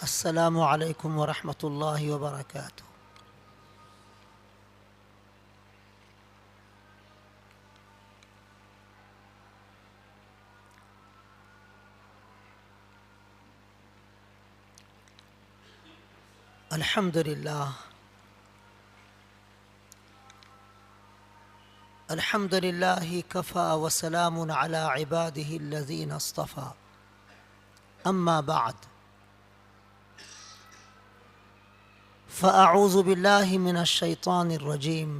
السلام علیکم ورحمۃ اللہ وبرکاتہ۔ الحمد للہ الحمد للہ کفا وسلام علی عباده الذین اصطفى، اما بعد فاعوذ باللہ من الشیطان الرجیم،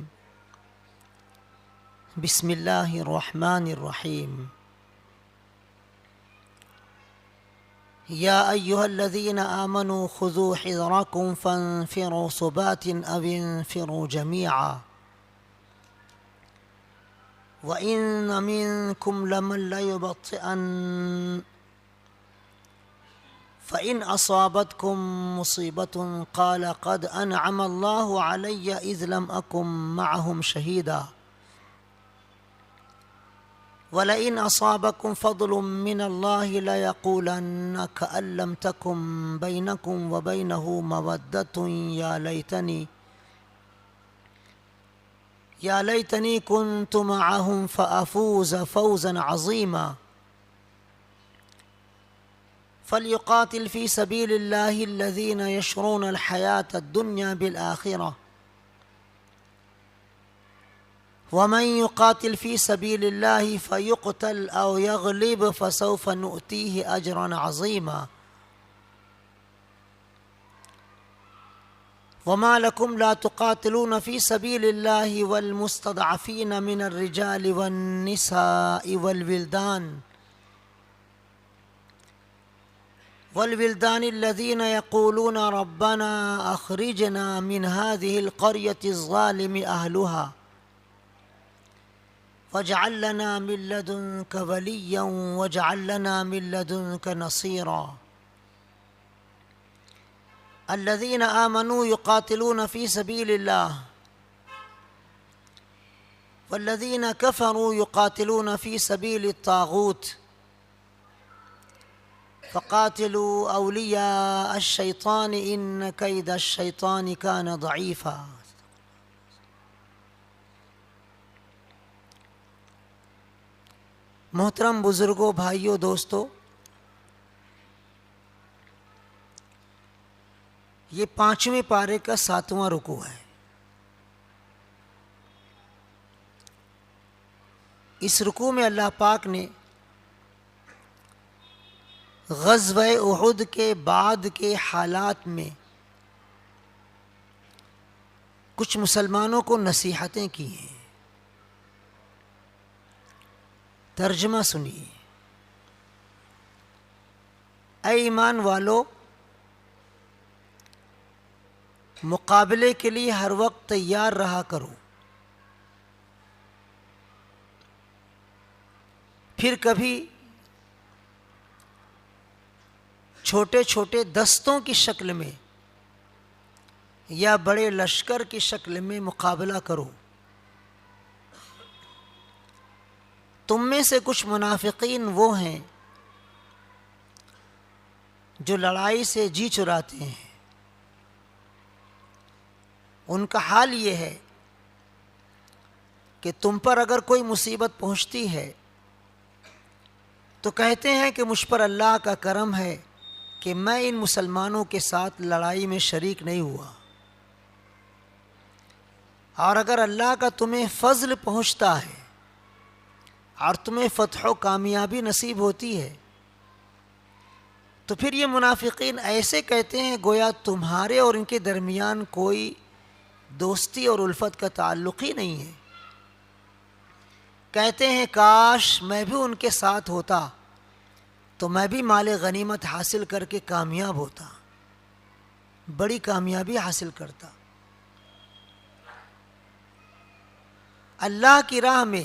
بسم اللہ الرحمن الرحیم۔ یا ایہا الذین آمنوا خذوا حذرکم فانفروا ثبات او انفروا جمیعا وَإِنَّ مِنكُمْ لَمَن لَّيُبَطِّئَنَّ فَإِنْ أَصَابَتْكُم مُّصِيبَةٌ قَالَ قَدْ أَنْعَمَ اللَّهُ عَلَيَّ إِذْ لَمْ أَكُن مَّعَهُمْ شَهِيدًا وَلَئِنْ أَصَابَكُم فَضْلٌ مِّنَ اللَّهِ لَيَقُولَنَّ كَأَن لَّمْ تَكُن بَيْنَكُمْ وَبَيْنَهُ مَوَدَّةٌ یا لیتنی کنت معهم فأفوز فوزا عظیما۔ فلیقاتل فی سبیل اللہ الذین یشرون الحیاة الدنیا بالآخرة ومن یقاتل فی سبیل اللہ فیقتل او یغلب فسوف نؤتیہ اجرا عظیما۔ وما لكم لا تقاتلون في سبيل الله والمستضعفين من الرجال والنساء والولدان الذين يقولون ربنا أخرجنا من هذه القرية الظالم أهلها واجعل لنا من لدنك وليا واجعل لنا من لدنك نصيرا۔ الذين آمنوا يقاتلون في سبيل الله والذين كفروا يقاتلون في سبيل الطاغوت فقاتلوا أولياء الشيطان إن كيد الشيطان كان ضعيفا۔ محترم بزرگوں، بھائیوں، دوستو، یہ 5ویں پارے کا 7واں رکوع ہے۔ اس رکوع میں اللہ پاک نے غزوہ احد کے بعد کے حالات میں کچھ مسلمانوں کو نصیحتیں کی ہیں۔ ترجمہ سنیے۔ اے ایمان والو، مقابلے کے لیے ہر وقت تیار رہا کرو، پھر کبھی چھوٹے چھوٹے دستوں کی شکل میں یا بڑے لشکر کی شکل میں مقابلہ کرو۔ تم میں سے کچھ منافقین وہ ہیں جو لڑائی سے جی چراتے ہیں۔ ان کا حال یہ ہے کہ تم پر اگر کوئی مصیبت پہنچتی ہے تو کہتے ہیں کہ مجھ پر اللہ کا کرم ہے کہ میں ان مسلمانوں کے ساتھ لڑائی میں شریک نہیں ہوا، اور اگر اللہ کا تمہیں فضل پہنچتا ہے اور تمہیں فتح و کامیابی نصیب ہوتی ہے تو پھر یہ منافقین ایسے کہتے ہیں گویا تمہارے اور ان کے درمیان کوئی دوستی اور الفت کا تعلق ہی نہیں ہے۔ کہتے ہیں کاش میں بھی ان کے ساتھ ہوتا تو میں بھی مال غنیمت حاصل کر کے کامیاب ہوتا، بڑی کامیابی حاصل کرتا۔ اللہ کی راہ میں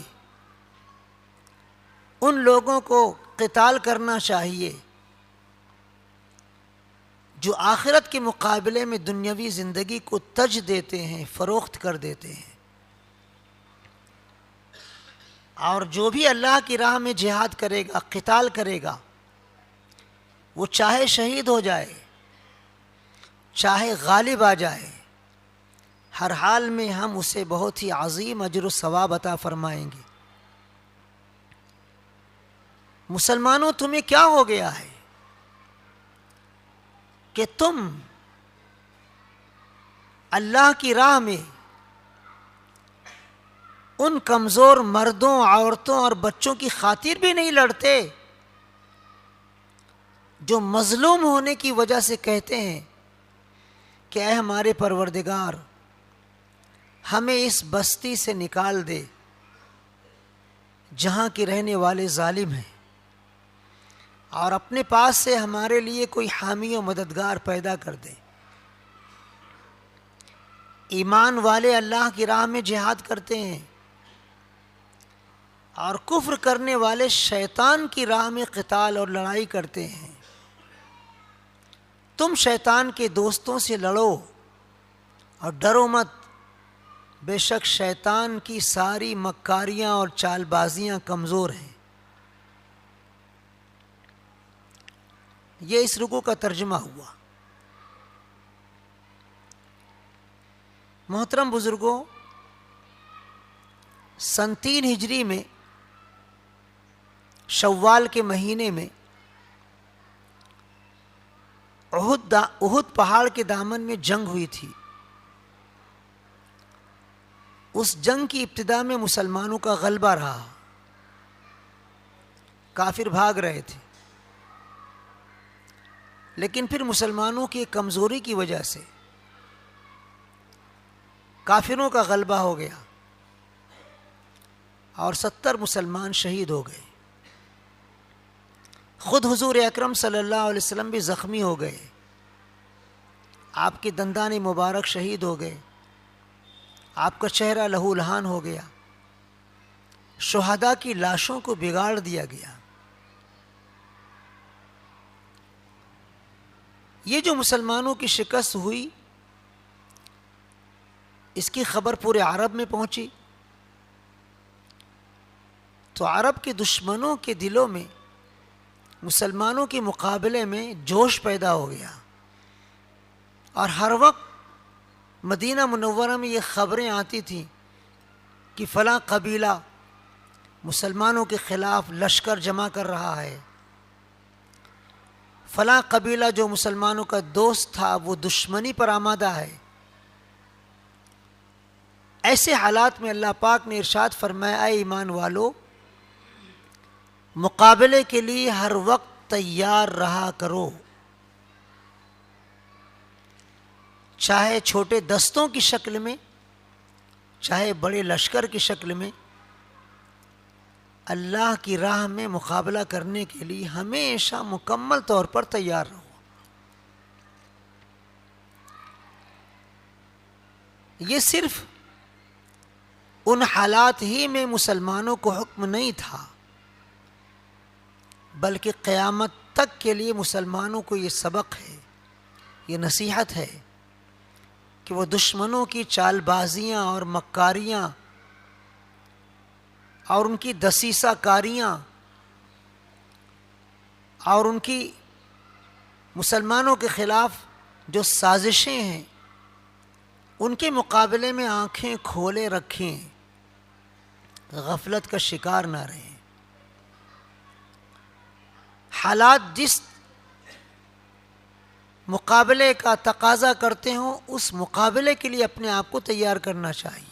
ان لوگوں کو قتال کرنا چاہیے جو آخرت کے مقابلے میں دنیاوی زندگی کو ترجیح دیتے ہیں، فروخت کر دیتے ہیں، اور جو بھی اللہ کی راہ میں جہاد کرے گا، قتال کرے گا، وہ چاہے شہید ہو جائے چاہے غالب آ جائے، ہر حال میں ہم اسے بہت ہی عظیم اجر و ثواب عطا فرمائیں گے۔ مسلمانوں، تمہیں کیا ہو گیا ہے کہ تم اللہ کی راہ میں ان کمزور مردوں، عورتوں اور بچوں کی خاطر بھی نہیں لڑتے جو مظلوم ہونے کی وجہ سے کہتے ہیں کہ اے ہمارے پروردگار، ہمیں اس بستی سے نکال دے جہاں کے رہنے والے ظالم ہیں، اور اپنے پاس سے ہمارے لیے کوئی حامی و مددگار پیدا کر دے۔ ایمان والے اللہ کی راہ میں جہاد کرتے ہیں، اور کفر کرنے والے شیطان کی راہ میں قتال اور لڑائی کرتے ہیں۔ تم شیطان کے دوستوں سے لڑو اور ڈرو مت، بے شک شیطان کی ساری مکاریاں اور چال بازیاں کمزور ہیں۔ یہ اس رکوع کا ترجمہ ہوا۔ محترم بزرگوں، سن 3 ہجری میں شوال کے مہینے میں احد پہاڑ کے دامن میں جنگ ہوئی تھی۔ اس جنگ کی ابتدا میں مسلمانوں کا غلبہ رہا، کافر بھاگ رہے تھے، لیکن پھر مسلمانوں کی کمزوری کی وجہ سے کافروں کا غلبہ ہو گیا اور 70 مسلمان شہید ہو گئے۔ خود حضور اکرم صلی اللہ علیہ وسلم بھی زخمی ہو گئے، آپ کے دندان مبارک شہید ہو گئے، آپ کا چہرہ لہو لہان ہو گیا، شہداء کی لاشوں کو بگاڑ دیا گیا۔ یہ جو مسلمانوں کی شکست ہوئی، اس کی خبر پورے عرب میں پہنچی، تو عرب کے دشمنوں کے دلوں میں مسلمانوں کے مقابلے میں جوش پیدا ہو گیا، اور ہر وقت مدینہ منورہ میں یہ خبریں آتی تھیں کہ فلاں قبیلہ مسلمانوں کے خلاف لشکر جمع کر رہا ہے، فلاں قبیلہ جو مسلمانوں کا دوست تھا وہ دشمنی پر آمادہ ہے۔ ایسے حالات میں اللہ پاک نے ارشاد فرمایا، اے ایمان والو، مقابلے کے لیے ہر وقت تیار رہا کرو، چاہے چھوٹے دستوں کی شکل میں، چاہے بڑے لشکر کی شکل میں، اللہ کی راہ میں مقابلہ کرنے کے لیے ہمیشہ مکمل طور پر تیار رہو۔ یہ صرف ان حالات ہی میں مسلمانوں کو حکم نہیں تھا، بلکہ قیامت تک کے لیے مسلمانوں کو یہ سبق ہے، یہ نصیحت ہے کہ وہ دشمنوں کی چال بازیاں اور مکاریاں اور ان کی دسیسہ کاریاں اور ان کی مسلمانوں کے خلاف جو سازشیں ہیں، ان کے مقابلے میں آنکھیں کھولے رکھیں، غفلت کا شکار نہ رہیں۔ حالات جس مقابلے کا تقاضا کرتے ہوں، اس مقابلے کے لیے اپنے آپ کو تیار کرنا چاہیے۔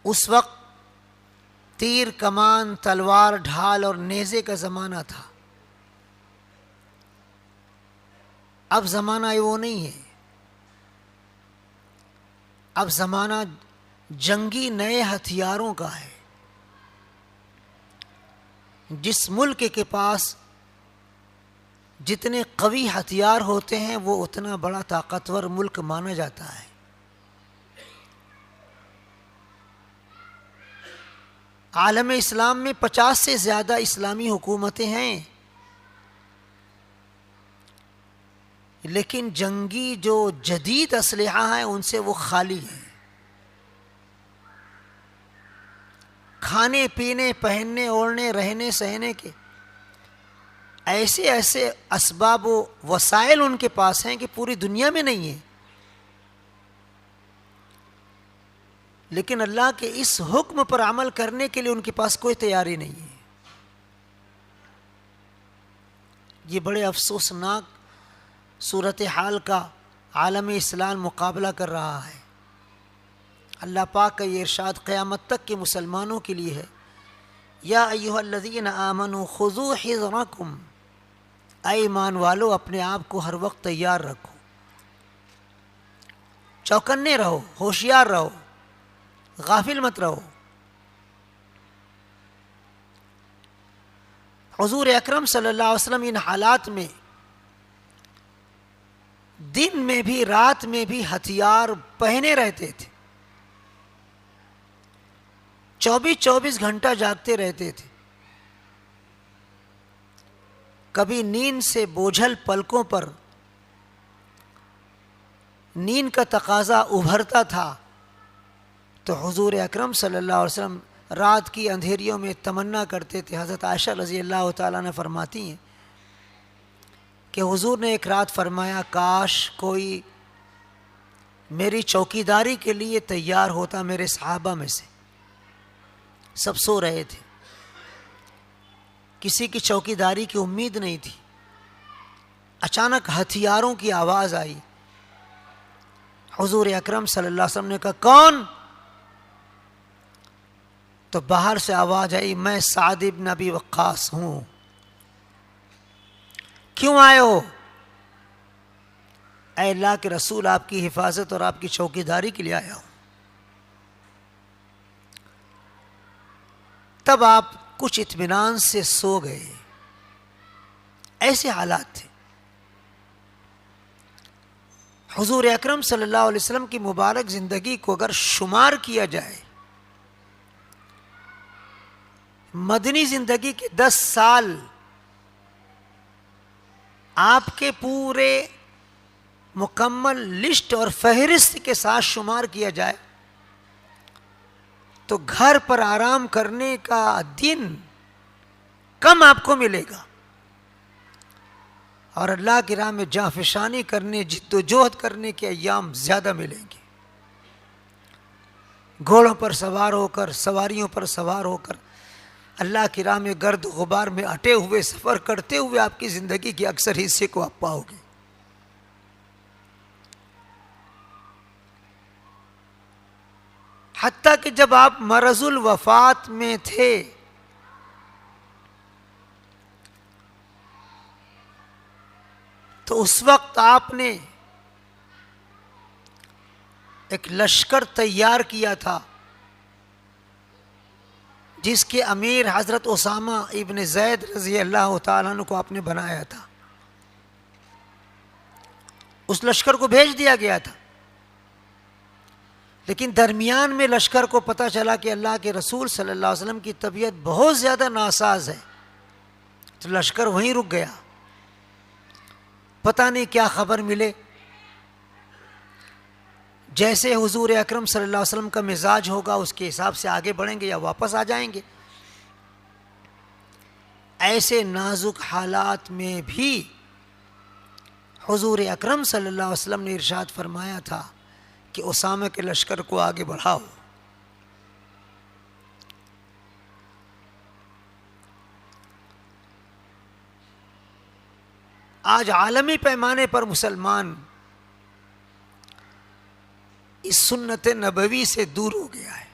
اس وقت تیر، کمان، تلوار، ڈھال اور نیزے کا زمانہ تھا۔ اب زمانہ وہ نہیں ہے، اب زمانہ جنگی نئے ہتھیاروں کا ہے۔ جس ملک کے پاس جتنے قوی ہتھیار ہوتے ہیں وہ اتنا بڑا طاقتور ملک مانا جاتا ہے۔ عالم اسلام میں 50 سے زیادہ اسلامی حکومتیں ہیں، لیکن جنگی جو جدید اسلحہ ہیں ان سے وہ خالی ہیں۔ کھانے پینے، پہننے اوڑھنے، رہنے سہنے کے ایسے ایسے اسباب و وسائل ان کے پاس ہیں کہ پوری دنیا میں نہیں ہیں، لیکن اللہ کے اس حکم پر عمل کرنے کے لیے ان کے پاس کوئی تیاری نہیں ہے۔ یہ بڑے افسوسناک صورتحال کا عالم اسلام مقابلہ کر رہا ہے۔ اللہ پاک کا یہ ارشاد قیامت تک کے مسلمانوں کے لیے ہے، یا ایھا الذین آمنوا خذوا حذرکم، اے ایمان والو اپنے آپ کو ہر وقت تیار رکھو، چوکنے رہو، ہوشیار رہو، غافل مت رہو۔ حضور اکرم صلی اللہ علیہ وسلم ان حالات میں دن میں بھی رات میں بھی ہتھیار پہنے رہتے تھے، 24 گھنٹہ جاگتے رہتے تھے۔ کبھی نیند سے بوجھل پلکوں پر نیند کا تقاضا ابھرتا تھا تو حضور اکرم صلی اللہ علیہ وسلم رات کی اندھیریوں میں تمنا کرتے تھے۔ حضرت عائشہ رضی اللہ تعالیٰ نے فرماتی ہیں کہ حضور نے ایک رات فرمایا، کاش کوئی میری چوکیداری کے لیے تیار ہوتا میرے صحابہ میں سے۔ سب سو رہے تھے، کسی کی چوکیداری کی امید نہیں تھی۔ اچانک ہتھیاروں کی آواز آئی، حضور اکرم صلی اللہ علیہ وسلم نے کہا کون؟ تو باہر سے آواز آئی، میں سعد بن ابی وقاص ہوں۔ کیوں آئے ہو؟ اے اللہ کے رسول، آپ کی حفاظت اور آپ کی چوکیداری کے لیے آیا ہوں۔ تب آپ کچھ اطمینان سے سو گئے۔ ایسے حالات تھے۔ حضور اکرم صلی اللہ علیہ وسلم کی مبارک زندگی کو اگر شمار کیا جائے، مدنی زندگی کے 10 سال آپ کے پورے مکمل لسٹ اور فہرست کے ساتھ شمار کیا جائے تو گھر پر آرام کرنے کا دن کم آپ کو ملے گا، اور اللہ کی راہ میں جانفشانی کرنے، جد و جہد کرنے کے ایام زیادہ ملیں گے۔ گھوڑوں پر سوار ہو کر، سواریوں پر سوار ہو کر اللہ کی راہ میں گرد غبار میں اٹے ہوئے سفر کرتے ہوئے آپ کی زندگی کے اکثر حصے کو آپ پاؤ گے۔ حتیٰ کہ جب آپ مرض الوفات میں تھے تو اس وقت آپ نے ایک لشکر تیار کیا تھا جس کے امیر حضرت اسامہ ابن زید رضی اللہ تعالیٰ عنہ کو آپ نے بنایا تھا۔ اس لشکر کو بھیج دیا گیا تھا، لیکن درمیان میں لشکر کو پتہ چلا کہ اللہ کے رسول صلی اللہ علیہ وسلم کی طبیعت بہت زیادہ ناساز ہے، تو لشکر وہیں رک گیا۔ پتہ نہیں کیا خبر ملے، جیسے حضور اکرم صلی اللہ علیہ وسلم کا مزاج ہوگا اس کے حساب سے آگے بڑھیں گے یا واپس آ جائیں گے۔ ایسے نازک حالات میں بھی حضور اکرم صلی اللہ علیہ وسلم نے ارشاد فرمایا تھا کہ اسامہ کے لشکر کو آگے بڑھاؤ۔ آج عالمی پیمانے پر مسلمان اس سنت نبوی سے دور ہو گیا ہے۔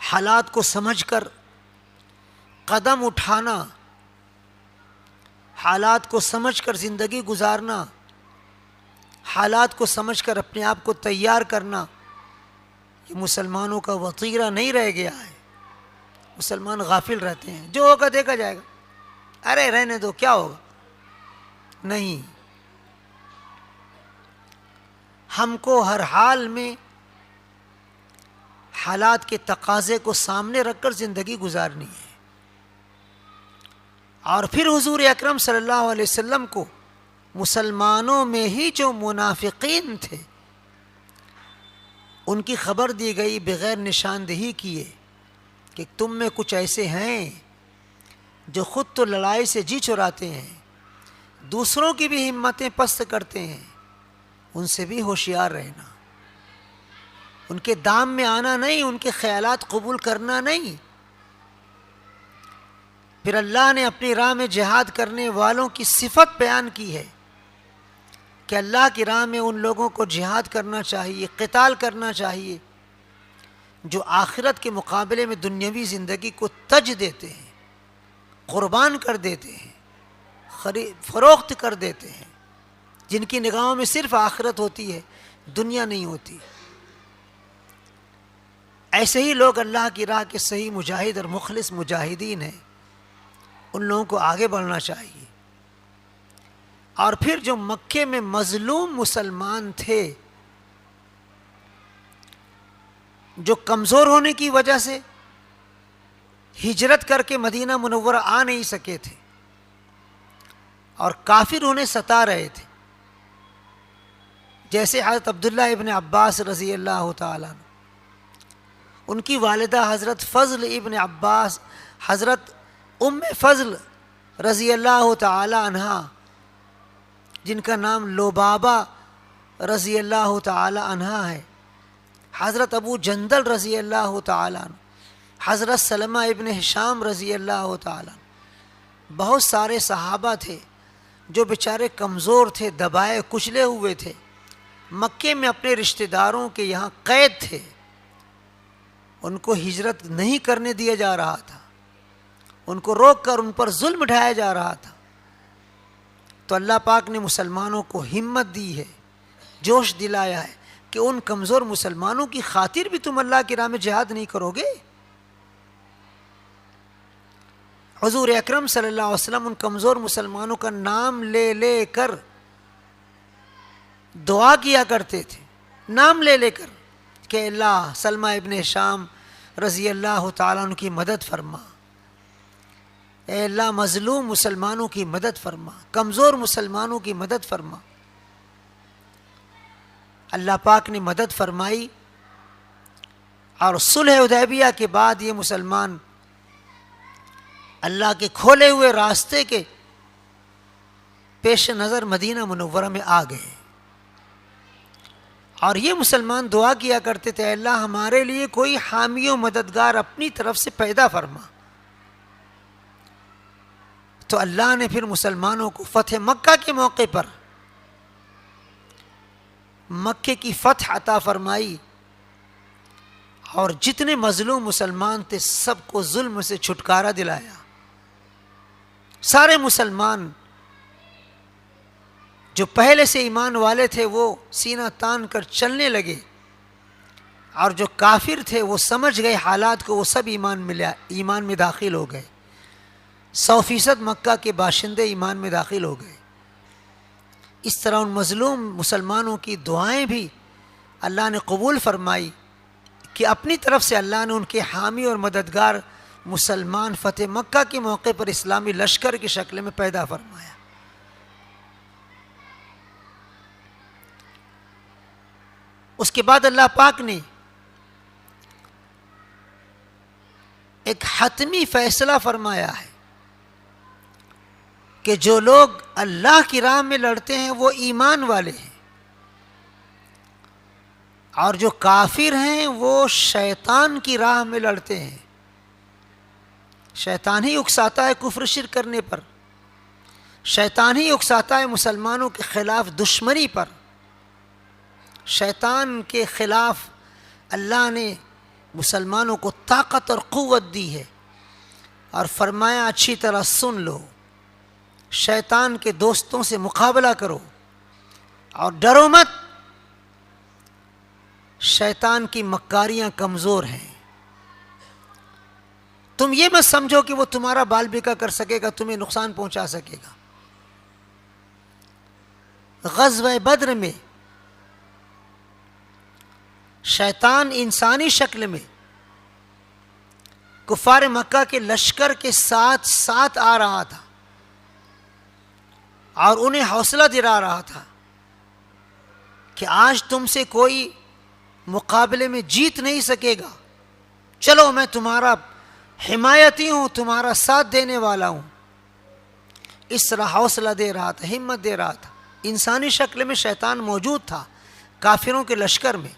حالات کو سمجھ کر قدم اٹھانا، حالات کو سمجھ کر زندگی گزارنا، حالات کو سمجھ کر اپنے آپ کو تیار کرنا، یہ مسلمانوں کا وطیرہ نہیں رہ گیا ہے۔ مسلمان غافل رہتے ہیں، جو ہوگا دیکھا جائے گا، ارے رہنے دو کیا ہوگا۔ نہیں، ہم کو ہر حال میں حالات کے تقاضے کو سامنے رکھ کر زندگی گزارنی ہے۔ اور پھر حضور اکرم صلی اللہ علیہ وسلم کو مسلمانوں میں ہی جو منافقین تھے ان کی خبر دی گئی بغیر نشاندہی کیے کہ تم میں کچھ ایسے ہیں جو خود تو لڑائی سے جی چراتے ہیں، دوسروں کی بھی ہمتیں پست کرتے ہیں، ان سے بھی ہوشیار رہنا، ان کے دام میں آنا نہیں، ان کے خیالات قبول کرنا نہیں۔ پھر اللہ نے اپنی راہ میں جہاد کرنے والوں کی صفت بیان کی ہے کہ اللہ کی راہ میں ان لوگوں کو جہاد کرنا چاہیے، قتال کرنا چاہیے جو آخرت کے مقابلے میں دنیاوی زندگی کو تج دیتے ہیں، قربان کر دیتے ہیں، فروخت کر دیتے ہیں، جن کی نگاہوں میں صرف آخرت ہوتی ہے، دنیا نہیں ہوتی۔ ایسے ہی لوگ اللہ کی راہ کے صحیح مجاہد اور مخلص مجاہدین ہیں، ان لوگوں کو آگے بڑھنا چاہیے۔ اور پھر جو مکے میں مظلوم مسلمان تھے، جو کمزور ہونے کی وجہ سے ہجرت کر کے مدینہ منورہ آ نہیں سکے تھے اور کافر انہیں ستا رہے تھے، جیسے حضرت عبداللہ ابن عباس رضی اللہ تعالیٰ عنہ، ان کی والدہ حضرت فضل ابن عباس، حضرت ام فضل رضی اللہ تعالی عنہا، جن کا نام لبابہ رضی اللہ تعالی عنہا ہے، حضرت ابو جندل رضی اللہ تعالی عنہ، حضرت سلمہ ابن ہشام رضی اللہ تعالی عنہ، بہت سارے صحابہ تھے جو بیچارے کمزور تھے، دبائے کچلے ہوئے تھے، مکے میں اپنے رشتہ داروں کے یہاں قید تھے، ان کو ہجرت نہیں کرنے دیا جا رہا تھا، ان کو روک کر ان پر ظلم ڈھایا جا رہا تھا۔ تو اللہ پاک نے مسلمانوں کو ہمت دی ہے، جوش دلایا ہے کہ ان کمزور مسلمانوں کی خاطر بھی تم اللہ کی راہ میں جہاد نہیں کرو گے۔ حضور اکرم صلی اللہ علیہ وسلم ان کمزور مسلمانوں کا نام لے لے کر دعا کیا کرتے تھے، نام لے لے کر کہ اللہ سلمہ ابن ہشام رضی اللہ تعالیٰ عنہ کی مدد فرما، اے اللہ مظلوم مسلمانوں کی مدد فرما، کمزور مسلمانوں کی مدد فرما۔ اللہ پاک نے مدد فرمائی اور صلح حدیبیہ کے بعد یہ مسلمان اللہ کے کھولے ہوئے راستے کے پیش نظر مدینہ منورہ میں آ گئے، اور یہ مسلمان دعا کیا کرتے تھے، اے اللہ ہمارے لیے کوئی حامی و مددگار اپنی طرف سے پیدا فرما۔ تو اللہ نے پھر مسلمانوں کو فتح مکہ کے موقع پر مکے کی فتح عطا فرمائی، اور جتنے مظلوم مسلمان تھے سب کو ظلم سے چھٹکارا دلایا۔ سارے مسلمان جو پہلے سے ایمان والے تھے وہ سینہ تان کر چلنے لگے، اور جو کافر تھے وہ سمجھ گئے حالات کو، وہ سب ایمان میں داخل ہو گئے۔ 100% مکہ کے باشندے ایمان میں داخل ہو گئے۔ اس طرح ان مظلوم مسلمانوں کی دعائیں بھی اللہ نے قبول فرمائی کہ اپنی طرف سے اللہ نے ان کے حامی اور مددگار مسلمان فتح مکہ کے موقع پر اسلامی لشکر کی شکل میں پیدا فرمایا۔ اس کے بعد اللہ پاک نے ایک حتمی فیصلہ فرمایا ہے کہ جو لوگ اللہ کی راہ میں لڑتے ہیں وہ ایمان والے ہیں، اور جو کافر ہیں وہ شیطان کی راہ میں لڑتے ہیں۔ شیطان ہی اکساتا ہے کفر شرک کرنے پر، شیطان ہی اکساتا ہے مسلمانوں کے خلاف دشمنی پر۔ شیطان کے خلاف اللہ نے مسلمانوں کو طاقت اور قوت دی ہے، اور فرمایا اچھی طرح سن لو، شیطان کے دوستوں سے مقابلہ کرو اور ڈرو مت، شیطان کی مکاریاں کمزور ہیں۔ تم یہ مت سمجھو کہ وہ تمہارا بال بیکا کر سکے گا، تمہیں نقصان پہنچا سکے گا۔ غزوہ بدر میں شیطان انسانی شکل میں کفار مکہ کے لشکر کے ساتھ ساتھ آ رہا تھا اور انہیں حوصلہ دلا رہا تھا کہ آج تم سے کوئی مقابلے میں جیت نہیں سکے گا، چلو میں تمہارا حمایتی ہوں، تمہارا ساتھ دینے والا ہوں، اس طرح حوصلہ دے رہا تھا، ہمت دے رہا تھا۔ انسانی شکل میں شیطان موجود تھا کافروں کے لشکر میں۔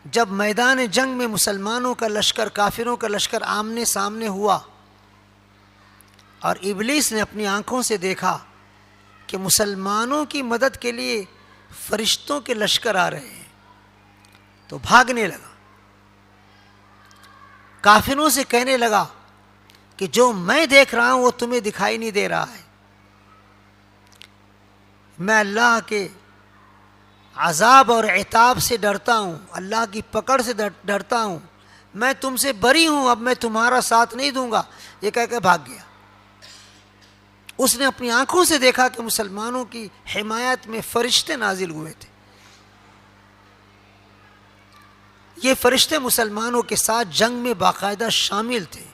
جب میدان جنگ میں مسلمانوں کا لشکر کافروں کا لشکر آمنے سامنے ہوا اور ابلیس نے اپنی آنکھوں سے دیکھا کہ مسلمانوں کی مدد کے لیے فرشتوں کے لشکر آ رہے ہیں، تو بھاگنے لگا، کافروں سے کہنے لگا کہ جو میں دیکھ رہا ہوں وہ تمہیں دکھائی نہیں دے رہا ہے، میں اللہ کے عذاب اور عتاب سے ڈرتا ہوں، اللہ کی پکڑ سے ڈرتا ہوں، میں تم سے بری ہوں، اب میں تمہارا ساتھ نہیں دوں گا، یہ کہہ کے بھاگ گیا۔ اس نے اپنی آنکھوں سے دیکھا کہ مسلمانوں کی حمایت میں فرشتے نازل ہوئے تھے، یہ فرشتے مسلمانوں کے ساتھ جنگ میں باقاعدہ شامل تھے،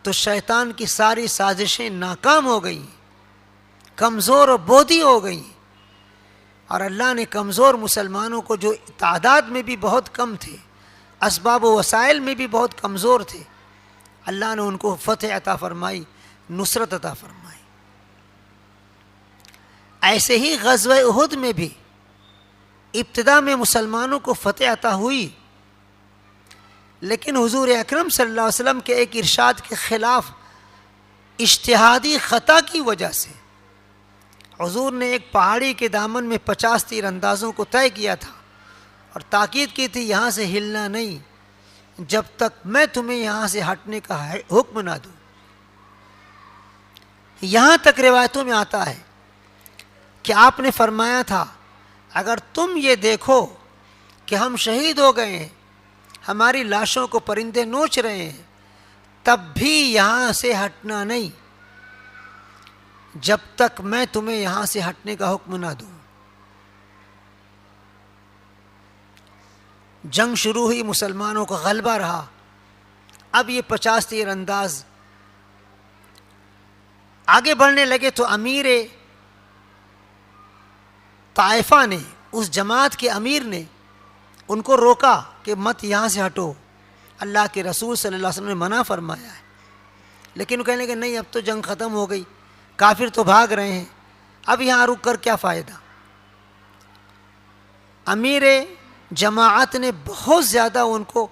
تو شیطان کی ساری سازشیں ناکام ہو گئیں، کمزور و بودی ہو گئیں، اور اللہ نے کمزور مسلمانوں کو، جو تعداد میں بھی بہت کم تھے، اسباب و وسائل میں بھی بہت کمزور تھے، اللہ نے ان کو فتح عطا فرمائی، نصرت عطا فرمائی۔ ایسے ہی غزوہ احد میں بھی ابتدا میں مسلمانوں کو فتح عطا ہوئی، لیکن حضور اکرم صلی اللہ علیہ وسلم کے ایک ارشاد کے خلاف اجتہادی خطا کی وجہ سے حضور نے ایک پہاڑی کے دامن میں 50 تیر اندازوں کو طے کیا تھا اور تاکید کی تھی یہاں سے ہلنا نہیں جب تک میں تمہیں یہاں سے ہٹنے کا حکم نہ دوں۔ یہاں تک روایتوں میں آتا ہے کہ آپ نے فرمایا تھا اگر تم یہ دیکھو کہ ہم شہید ہو گئے ہیں، ہماری لاشوں کو پرندے نوچ رہے ہیں، تب بھی یہاں سے ہٹنا نہیں جب تک میں تمہیں یہاں سے ہٹنے کا حکم نہ دوں۔ جنگ شروع ہوئی، مسلمانوں کا غلبہ رہا۔ اب یہ 50 تیر انداز آگے بڑھنے لگے تو امیر طائفہ نے، اس جماعت کے امیر نے ان کو روکا کہ مت یہاں سے ہٹو، اللہ کے رسول صلی اللہ علیہ وسلم نے منع فرمایا ہے۔ لیکن وہ کہنے کہ نہیں، اب تو جنگ ختم ہو گئی، کافر تو بھاگ رہے ہیں، اب یہاں رک کر کیا فائدہ۔ امیر جماعت نے بہت زیادہ ان کو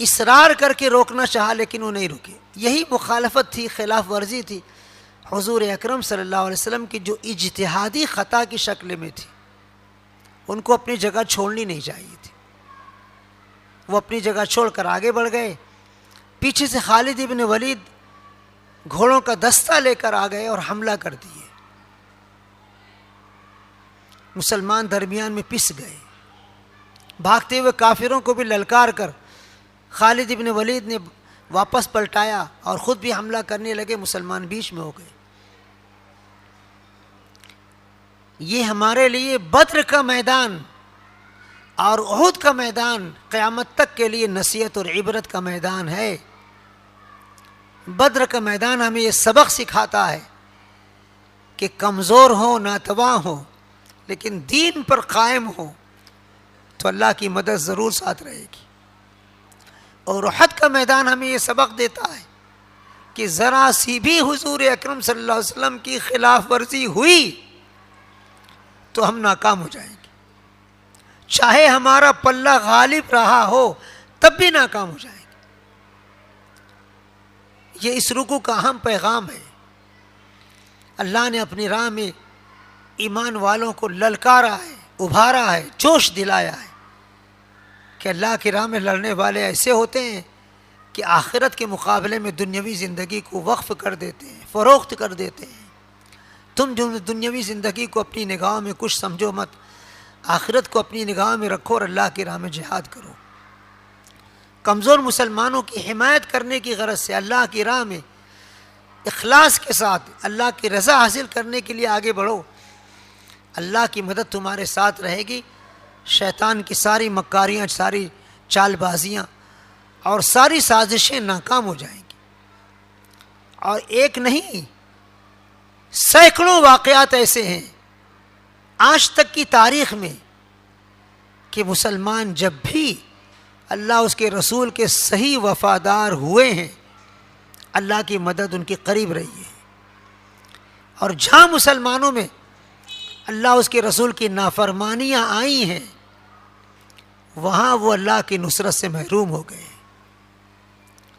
اصرار کر کے روکنا چاہا، لیکن وہ نہیں رکے۔ یہی مخالفت تھی، خلاف ورزی تھی حضور اکرم صلی اللہ علیہ وسلم کی، جو اجتہادی خطا کی شکل میں تھی۔ ان کو اپنی جگہ چھوڑنی نہیں چاہیے تھی، وہ اپنی جگہ چھوڑ کر آگے بڑھ گئے۔ پیچھے سے خالد ابن ولید گھوڑوں کا دستہ لے کر آ گئے اور حملہ کر دیے۔ مسلمان درمیان میں پس گئے، بھاگتے ہوئے کافروں کو بھی للکار کر خالد ابن ولید نے واپس پلٹایا اور خود بھی حملہ کرنے لگے، مسلمان بیچ میں ہو گئے۔ یہ ہمارے لیے بدر کا میدان اور احد کا میدان قیامت تک کے لیے نصیحت اور عبرت کا میدان ہے۔ بدر کا میدان ہمیں یہ سبق سکھاتا ہے کہ کمزور ہو، ناتواں ہو، لیکن دین پر قائم ہو تو اللہ کی مدد ضرور ساتھ رہے گی۔ اور احد کا میدان ہمیں یہ سبق دیتا ہے کہ ذرا سی بھی حضور اکرم صلی اللہ علیہ وسلم کی خلاف ورزی ہوئی تو ہم ناکام ہو جائیں گے، چاہے ہمارا پلہ غالب رہا ہو تب بھی ناکام ہو جائیں گے۔ یہ اس رکوع کا اہم پیغام ہے۔ اللہ نے اپنی راہ میں ایمان والوں کو للکارا ہے، ابھارا ہے، جوش دلایا ہے کہ اللہ کی راہ میں لڑنے والے ایسے ہوتے ہیں کہ آخرت کے مقابلے میں دنیاوی زندگی کو وقف کر دیتے ہیں، فروخت کر دیتے ہیں۔ تم جو دنیاوی زندگی کو اپنی نگاہوں میں کچھ سمجھو مت، آخرت کو اپنی نگاہوں میں رکھو اور اللہ کی راہ میں جہاد کرو۔ کمزور مسلمانوں کی حمایت کرنے کی غرض سے اللہ کی راہ میں اخلاص کے ساتھ اللہ کی رضا حاصل کرنے کے لیے آگے بڑھو، اللہ کی مدد تمہارے ساتھ رہے گی۔ شیطان کی ساری مکاریاں، ساری چال بازیاں اور ساری سازشیں ناکام ہو جائیں گی۔ اور ایک نہیں، سینکڑوں واقعات ایسے ہیں آج تک کی تاریخ میں کہ مسلمان جب بھی اللہ اس کے رسول کے صحیح وفادار ہوئے ہیں، اللہ کی مدد ان کے قریب رہی ہے، اور جہاں مسلمانوں میں اللہ اس کے رسول کی نافرمانیاں آئی ہیں وہاں وہ اللہ کی نصرت سے محروم ہو گئے۔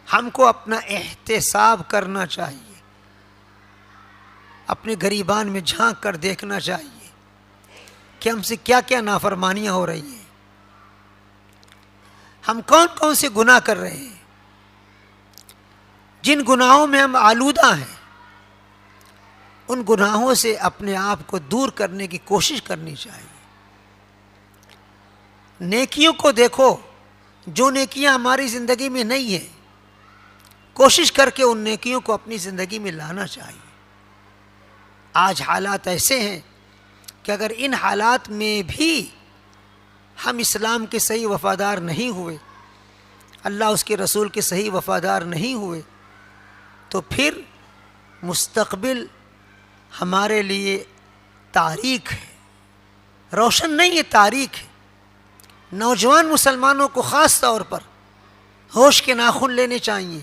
ہم کو اپنا احتساب کرنا چاہیے، اپنے گریبان میں جھانک کر دیکھنا چاہیے کہ ہم سے کیا کیا نافرمانیاں ہو رہی ہیں، ہم کون کون سے گناہ کر رہے ہیں، جن گناہوں میں ہم آلودہ ہیں ان گناہوں سے اپنے آپ کو دور کرنے کی کوشش کرنی چاہیے۔ نیکیوں کو دیکھو، جو نیکیاں ہماری زندگی میں نہیں ہیں کوشش کر کے ان نیکیوں کو اپنی زندگی میں لانا چاہیے۔ آج حالات ایسے ہیں کہ اگر ان حالات میں بھی ہم اسلام کے صحیح وفادار نہیں ہوئے، اللہ اس کے رسول کے صحیح وفادار نہیں ہوئے، تو پھر مستقبل ہمارے لیے تاریک ہے، روشن نہیں ہے، تاریک ہے۔ نوجوان مسلمانوں کو خاص طور پر ہوش کے ناخن لینے چاہیے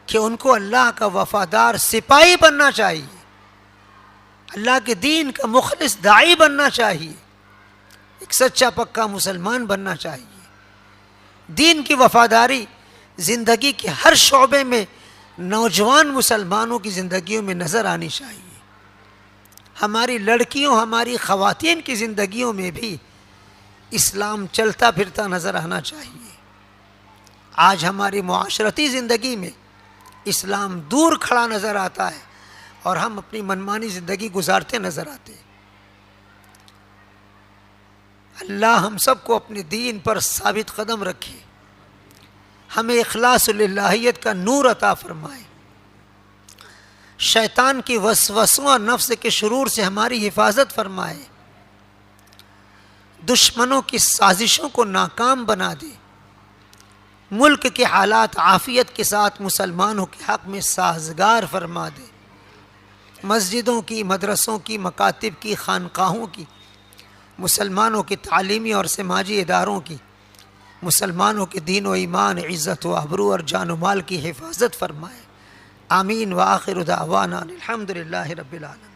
کہ ان کو اللہ کا وفادار سپاہی بننا چاہیے، اللہ کے دین کا مخلص داعی بننا چاہیے، ایک سچا پکا مسلمان بننا چاہیے۔ دین کی وفاداری زندگی کے ہر شعبے میں نوجوان مسلمانوں کی زندگیوں میں نظر آنی چاہیے۔ ہماری لڑکیوں، ہماری خواتین کی زندگیوں میں بھی اسلام چلتا پھرتا نظر آنا چاہیے۔ آج ہماری معاشرتی زندگی میں اسلام دور کھڑا نظر آتا ہے اور ہم اپنی منمانی زندگی گزارتے نظر آتے ہیں۔ اللہ ہم سب کو اپنے دین پر ثابت قدم رکھے، ہمیں اخلاص للہیت کا نور عطا فرمائے، شیطان کی وسوسوں اور نفس کے شرور سے ہماری حفاظت فرمائے، دشمنوں کی سازشوں کو ناکام بنا دے، ملک کے حالات عافیت کے ساتھ مسلمانوں کے حق میں سازگار فرما دے، مسجدوں کی، مدرسوں کی، مکاتب کی، خانقاہوں کی، مسلمانوں کی تعلیمی اور سماجی اداروں کی، مسلمانوں کے دین و ایمان، عزت و آبرو اور جان و مال کی حفاظت فرمائے۔ آمین۔ وآخر دعوانا الحمد للہ رب العالمین۔